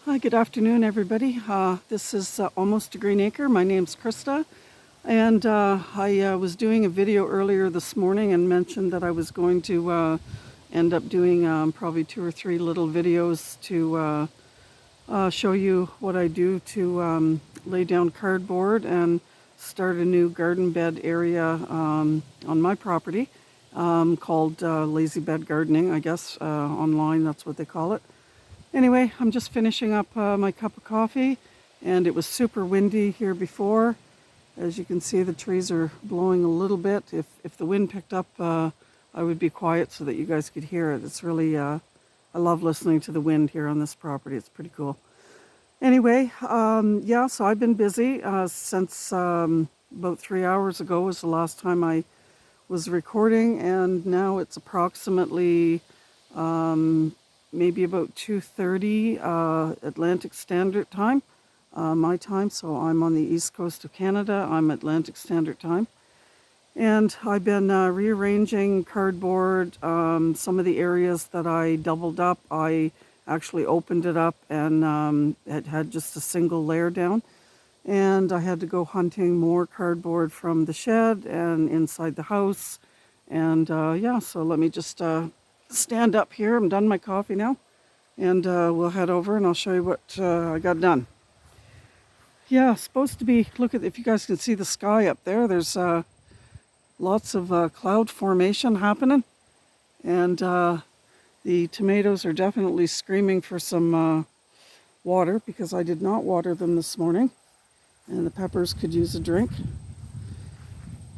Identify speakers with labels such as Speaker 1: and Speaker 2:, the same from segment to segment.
Speaker 1: Hi, good afternoon, everybody. This is Almost a Green Acre. My name's Krista, and I was doing a video earlier this morning and mentioned that I was going to end up doing probably 2 or 3 little videos to show you what I do to lay down cardboard and start a new garden bed area on my property called lazy bed gardening, I guess. Online, that's what they call it. Anyway, I'm just finishing up my cup of coffee, and it was super windy here before. As you can see, the trees are blowing a little bit. If the wind picked up, I would be quiet so that you guys could hear it. It's really, I love listening to the wind here on this property. It's pretty cool. Anyway, yeah, so I've been busy since about 3 hours ago was the last time I was recording, and now it's approximately maybe about 2:30 Atlantic Standard Time, my time. So I'm on the east coast of Canada. I'm Atlantic Standard Time. And I've been rearranging cardboard. Some of the areas that I doubled up, I actually opened it up and it had just a single layer down. And I had to go hunting more cardboard from the shed and inside the house. And yeah, so let me just stand up here. I'm done my coffee now, and we'll head over and I'll show you what I got done. Yeah, supposed to be, look at, if you guys can see the sky up there, there's lots of cloud formation happening, and the tomatoes are definitely screaming for some water because I did not water them this morning, and the peppers could use a drink,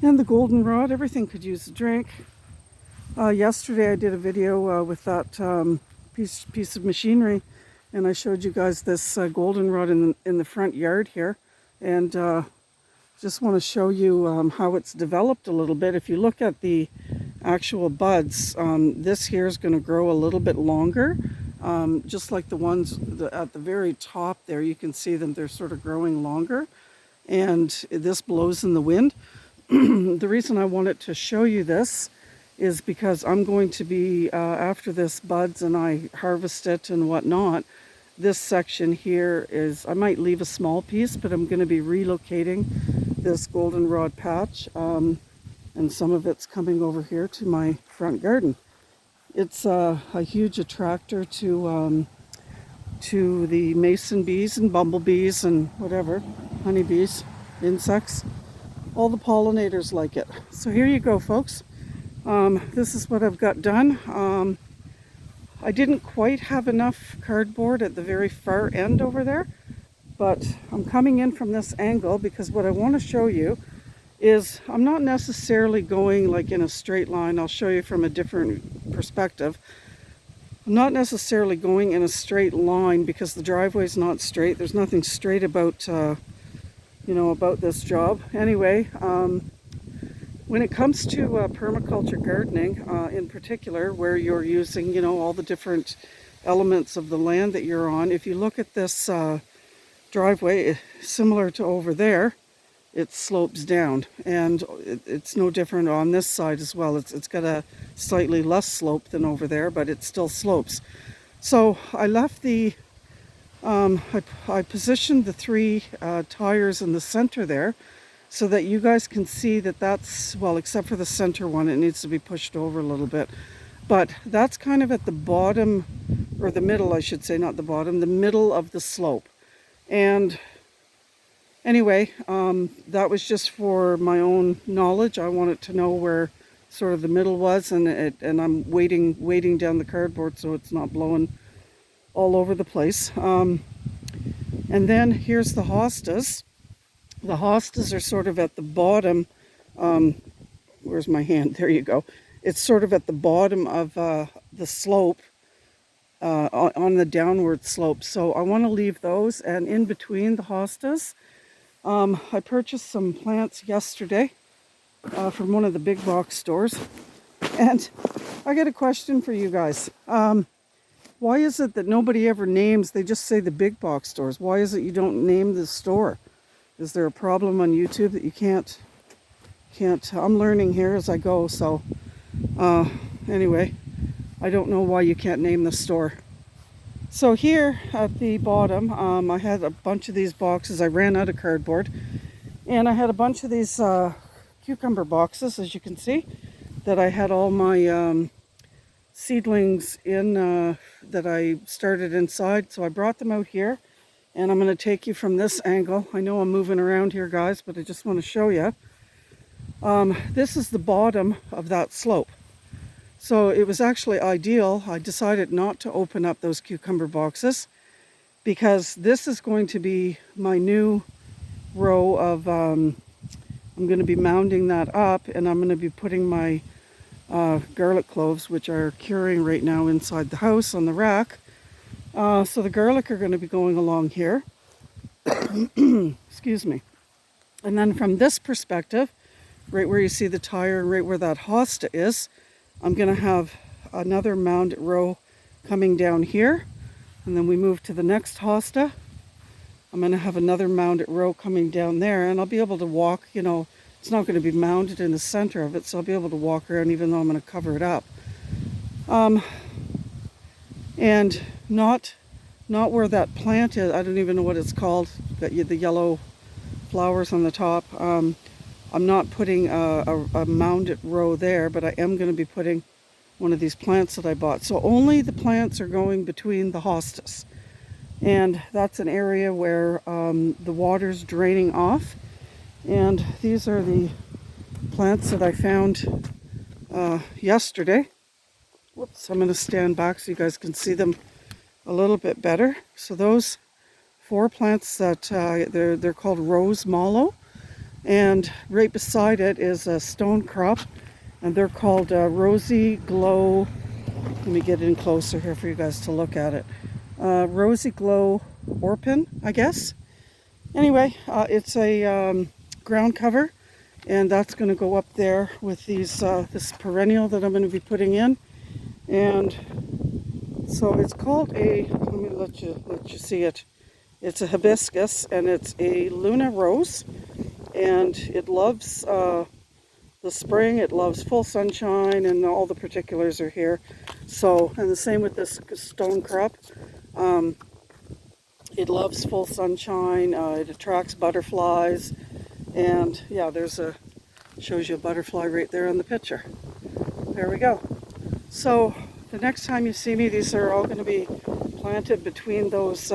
Speaker 1: and the goldenrod, everything could use a drink. Yesterday I did a video with that piece of machinery, and I showed you guys this goldenrod in the front yard here, and just want to show you how it's developed a little bit. If you look at the actual buds, this here is going to grow a little bit longer, just like the ones at the very top there. You can see them, they're sort of growing longer, and this blows in the wind. The reason I wanted to show you this is because I'm going to be, after this buds and I harvest it and whatnot, this section here is, I might leave a small piece, but I'm going to be relocating this goldenrod patch, and some of it's coming over here to my front garden. It's a huge attractor to the mason bees and bumblebees and whatever, honeybees, insects. All the pollinators like it. So here you go, folks. This is what I've got done. I didn't quite have enough cardboard at the very far end over there, but I'm coming in from this angle because what I want to show you is I'm not necessarily going like in a straight line. I'll show you from a different perspective. I'm not necessarily going in a straight line because the driveway is not straight. There's nothing straight about, about this job. Anyway, when it comes to permaculture gardening, in particular, where you're using, all the different elements of the land that you're on, if you look at this driveway, similar to over there, it slopes down, and it's no different on this side as well. It's got a slightly less slope than over there, but it still slopes. So I left the, I positioned the 3 tires in the center there, so that you guys can see that that's, well, except for the center one, it needs to be pushed over a little bit. But that's kind of at the bottom, or the middle, I should say, not the bottom, the middle of the slope. And anyway, that was just for my own knowledge. I wanted to know where sort of the middle was, and I'm weighting down the cardboard so it's not blowing all over the place. And then here's the hostas. The hostas are sort of at the bottom. Where's my hand? There you go. It's sort of at the bottom of the slope, on the downward slope. So I want to leave those. And in between the hostas, I purchased some plants yesterday from one of the big box stores. And I got a question for you guys. Why is it that nobody ever names, they just say the big box stores? Why is it you don't name the store? Is there a problem on YouTube that you can't, I'm learning here as I go, so anyway, I don't know why you can't name the store. So here at the bottom, I had a bunch of these boxes. I ran out of cardboard, and I had a bunch of these cucumber boxes, as you can see, that I had all my seedlings in that I started inside. So I brought them out here, and I'm going to take you from this angle. I know I'm moving around here, guys, but I just want to show you. This is the bottom of that slope. So it was actually ideal. I decided not to open up those cucumber boxes because this is going to be my new row of, I'm going to be mounding that up, and I'm going to be putting my garlic cloves, which are curing right now inside the house on the rack. So the garlic are going to be going along here. Excuse me. And then from this perspective, right where you see the tire and right where that hosta is, I'm going to have another mounded row coming down here. And then we move to the next hosta. I'm going to have another mounded row coming down there, and I'll be able to walk, you know, it's not going to be mounded in the center of it, so I'll be able to walk around even though I'm going to cover it up. And not where that plant is. I don't even know what it's called, the yellow flowers on the top. I'm not putting a mounded row there, but I am going to be putting one of these plants that I bought. So only the plants are going between the hostas. And that's an area where the water's draining off. And these are the plants that I found yesterday. Whoops, I'm going to stand back so you guys can see them a little bit better. So those 4 plants that they're called rose mallow. And right beside it is a stone crop, and they're called Rosy Glow. Let me get in closer here for you guys to look at it. Rosy Glow Orpin, I guess. Anyway, it's a ground cover, and that's going to go up there with these this perennial that I'm going to be putting in. And so it's called let me let you see it. It's a hibiscus, and it's a Luna rose. And it loves the spring, it loves full sunshine, and all the particulars are here. So, and the same with this stone crop. It loves full sunshine, it attracts butterflies, and yeah, shows you a butterfly right there on the picture. There we go. So, the next time you see me, these are all going to be planted between those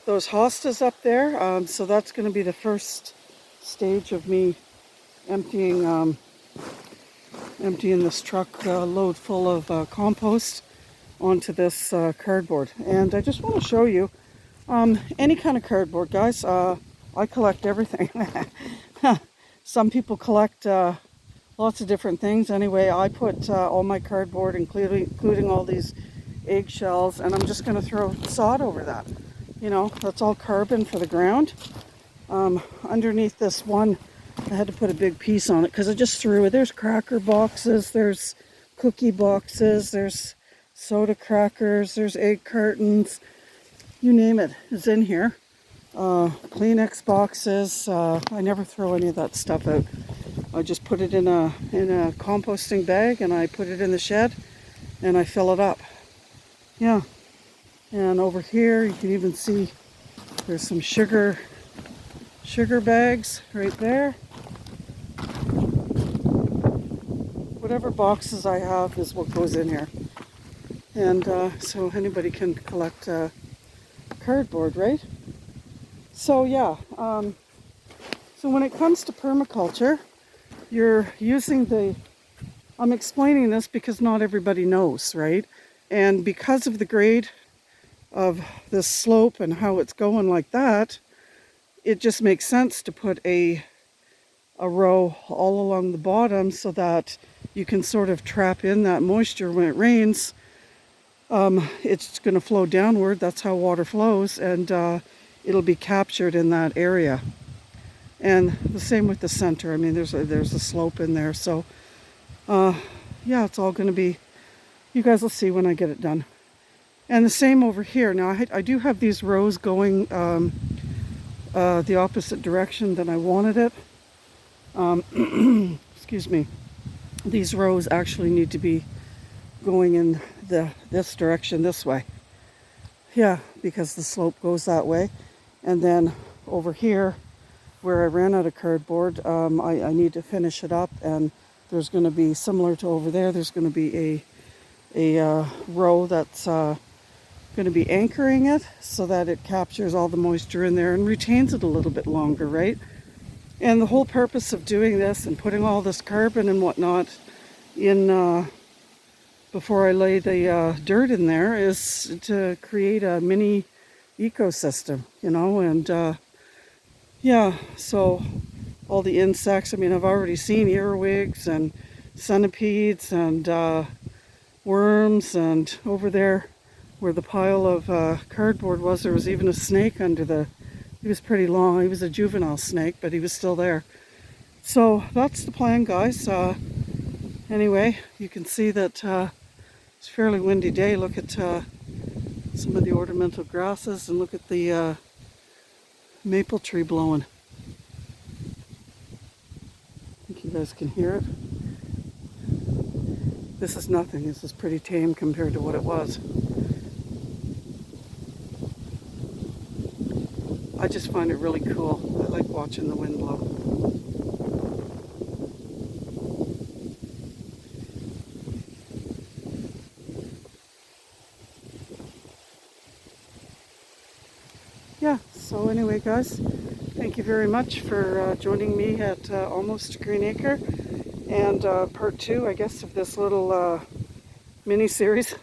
Speaker 1: hostas up there. So that's going to be the first stage of me emptying this truck load full of compost onto this cardboard. And I just want to show you any kind of cardboard, guys. I collect everything. Some people collect lots of different things. Anyway, I put all my cardboard, including all these eggshells, and I'm just going to throw sod over that. You know, that's all carbon for the ground. Underneath this one, I had to put a big piece on it because I just threw it. There's cracker boxes, there's cookie boxes, there's soda crackers, there's egg cartons, you name it is in here. Kleenex boxes. I never throw any of that stuff out. I just put it in a composting bag, and I put it in the shed, and I fill it up. Yeah. And over here you can even see there's some sugar bags right there. Whatever boxes I have is what goes in here. And so anybody can collect cardboard, right? So yeah, so when it comes to permaculture, you're using I'm explaining this because not everybody knows, right? And because of the grade of this slope and how it's going like that, it just makes sense to put a row all along the bottom so that you can sort of trap in that moisture when it rains. It's going to flow downward. That's how water flows, and it'll be captured in that area. And the same with the center. I mean, there's a slope in there. So yeah, it's all going to be, you guys will see when I get it done. And the same over here. Now I do have these rows going the opposite direction than I wanted it. Excuse me. These rows actually need to be going in this direction this way. yeah, because the slope goes that way. And then over here, where I ran out of cardboard, I need to finish it up, and there's going to be, similar to over there, there's going to be a row that's going to be anchoring it so that it captures all the moisture in there and retains it a little bit longer, right? And the whole purpose of doing this and putting all this carbon and whatnot in before I lay the dirt in there is to create a mini ecosystem, you know, and yeah, so all the insects, I mean, I've already seen earwigs and centipedes and worms, and over there where the pile of cardboard was, there was even a snake under he was pretty long. He was a juvenile snake, but he was still there. So that's the plan, guys. Anyway, you can see that it's a fairly windy day. Look at some of the ornamental grasses, and look at the maple tree blowing. I think you guys can hear it. This is nothing. This is pretty tame compared to what it was. I just find it really cool. I like watching the wind blow. Yeah, so anyway, guys, thank you very much for joining me at Almost Green Acre, and part 2, I guess, of this little mini-series.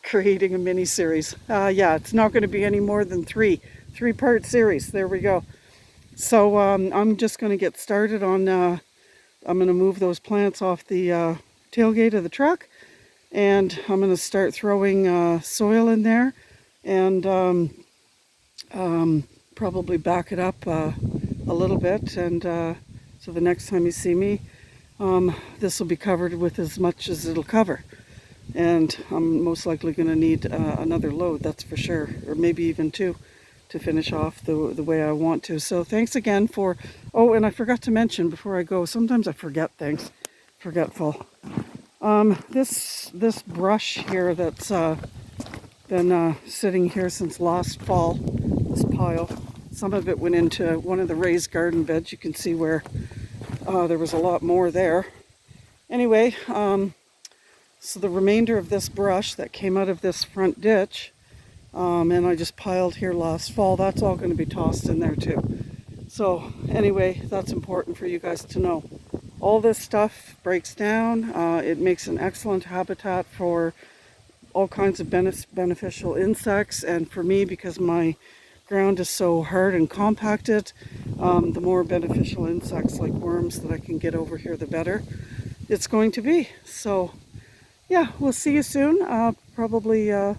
Speaker 1: Creating a mini-series. Yeah, it's not going to be any more than three-part series. There we go. So I'm just going to get started on, I'm going to move those plants off the tailgate of the truck, and I'm going to start throwing soil in there, and probably back it up a little bit, and so the next time you see me, this will be covered with as much as it'll cover. And I'm most likely going to need another load, that's for sure, or maybe even 2 to finish off the way I want to. So thanks again for, oh, and I forgot to mention before I go, sometimes I forget things, forgetful. This brush here that's been sitting here since last fall, this pile, some of it went into one of the raised garden beds. You can see where there was a lot more there. Anyway, so the remainder of this brush that came out of this front ditch, and I just piled here last fall, that's all going to be tossed in there too. So anyway, that's important for you guys to know. All this stuff breaks down. It makes an excellent habitat for all kinds of beneficial insects, and for me, because my ground is so hard and compacted, the more beneficial insects like worms that I can get over here, the better it's going to be. So yeah, we'll see you soon. Probably I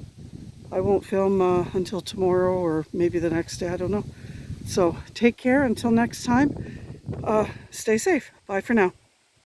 Speaker 1: won't film until tomorrow or maybe the next day, I don't know. So take care until next time. Stay safe. Bye for now.